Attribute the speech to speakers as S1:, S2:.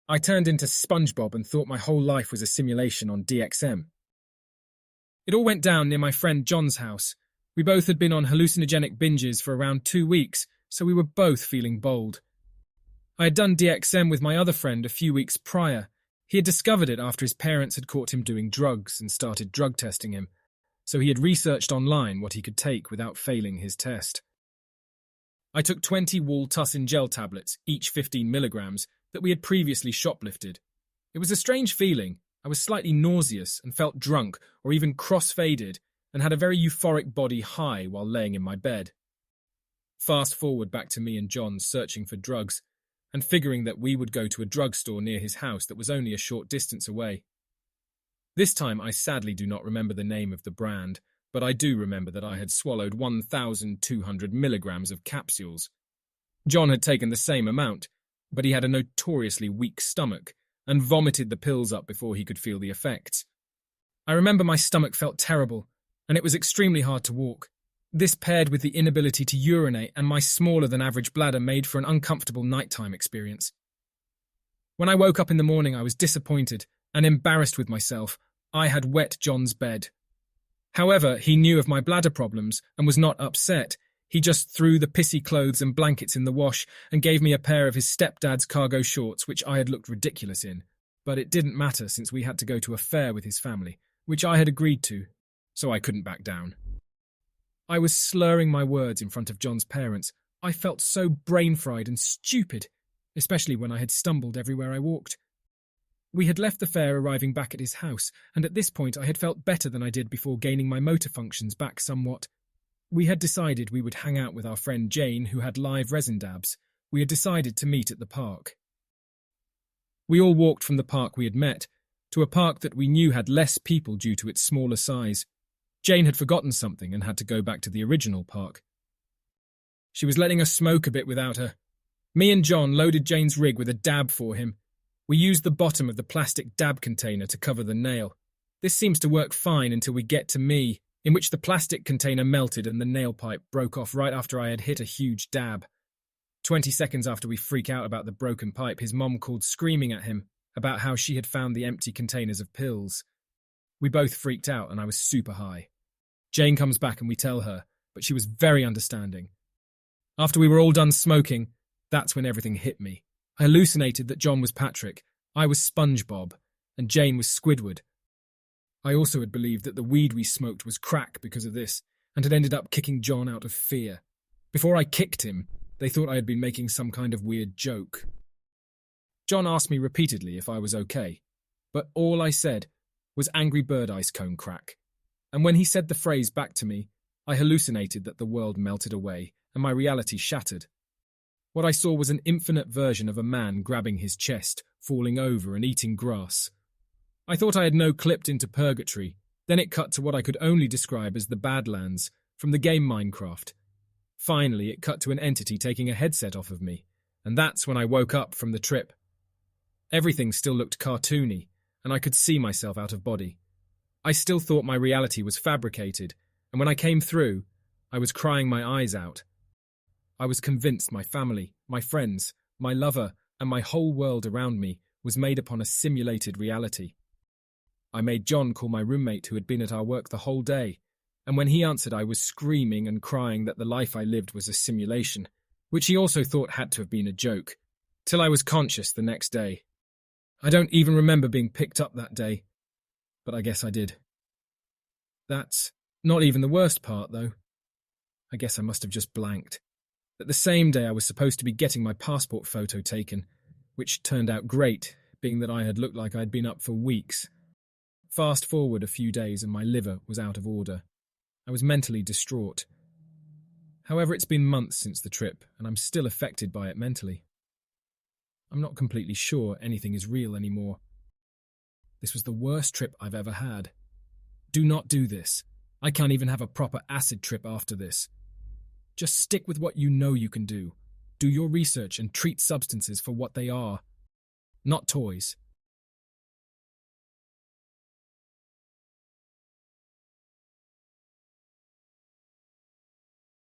S1: I turned into Spongebob and thought my whole life was a simulation on DXM. It all went down near my friend John's house. We both had been on hallucinogenic binges for around 2 weeks, so we were both feeling bold. I had done DXM with my other friend a few weeks prior. He had discovered it after his parents had caught him doing drugs and started drug testing him, so he had researched online what he could take without failing his test. I took 20 Wall-Tussin gel tablets, each 15 milligrams, that we had previously shoplifted. It was a strange feeling. I was slightly nauseous and felt drunk or even cross-faded and had a very euphoric body high while laying in my bed. Fast forward back to me and John searching for drugs and figuring that we would go to a drugstore near his house that was only a short distance away. This time I sadly do not remember the name of the brand, but I do remember that I had swallowed 1,200 milligrams of capsules. John had taken the same amount, but he had a notoriously weak stomach and vomited the pills up before he could feel the effects. I remember my stomach felt terrible, and it was extremely hard to walk. This paired with the inability to urinate and my smaller-than-average bladder made for an uncomfortable nighttime experience. When I woke up in the morning, I was disappointed and embarrassed with myself. I had wet John's bed. However, he knew of my bladder problems and was not upset. He just threw the pissy clothes and blankets in the wash and gave me a pair of his stepdad's cargo shorts, which I had looked ridiculous in. But it didn't matter since we had to go to a fair with his family, which I had agreed to, so I couldn't back down. I was slurring my words in front of John's parents. I felt so brain-fried and stupid, especially when I had stumbled everywhere I walked. We had left the fair arriving back at his house, and at this point I had felt better than I did before gaining my motor functions back somewhat. We had decided we would hang out with our friend Jane, who had live resin dabs. We had decided to meet at the park. We all walked from the park we had met to a park that we knew had less people due to its smaller size. Jane had forgotten something and had to go back to the original park. She was letting us smoke a bit without her. Me and John loaded Jane's rig with a dab for him. We used the bottom of the plastic dab container to cover the nail. This seems to work fine until we get to me, in which the plastic container melted and the nail pipe broke off right after I had hit a huge dab. 20 seconds after we freak out about the broken pipe, his mom called screaming at him about how she had found the empty containers of pills. We both freaked out and I was super high. Jane comes back and we tell her, but she was very understanding. After we were all done smoking, that's when everything hit me. I hallucinated that John was Patrick, I was Spongebob, and Jane was Squidward. I also had believed that the weed we smoked was crack because of this, and had ended up kicking John out of fear. Before I kicked him, they thought I had been making some kind of weird joke. John asked me repeatedly if I was okay, but all I said was Angry Bird ice cone crack. And when he said the phrase back to me, I hallucinated that the world melted away and my reality shattered. What I saw was an infinite version of a man grabbing his chest, falling over and eating grass. I thought I had no clipped into purgatory. Then it cut to what I could only describe as the Badlands, from the game Minecraft. Finally, it cut to an entity taking a headset off of me, and that's when I woke up from the trip. Everything still looked cartoony, and I could see myself out of body. I still thought my reality was fabricated, and when I came through, I was crying my eyes out. I was convinced my family, my friends, my lover, and my whole world around me was made upon a simulated reality. I made John call my roommate who had been at our work the whole day, and when he answered I was screaming and crying that the life I lived was a simulation, which he also thought had to have been a joke, till I was conscious the next day. I don't even remember being picked up that day, but I guess I did. That's not even the worst part, though. I guess I must have just blanked. That the same day I was supposed to be getting my passport photo taken, which turned out great, being that I had looked like I'd been up for weeks. Fast forward a few days and my liver was out of order. I was mentally distraught. However, it's been months since the trip, and I'm still affected by it mentally. I'm not completely sure anything is real anymore. This was the worst trip I've ever had. Do not do this. I can't even have a proper acid trip after this. Just stick with what you know you can do. Do your research and treat substances for what they are. Not toys.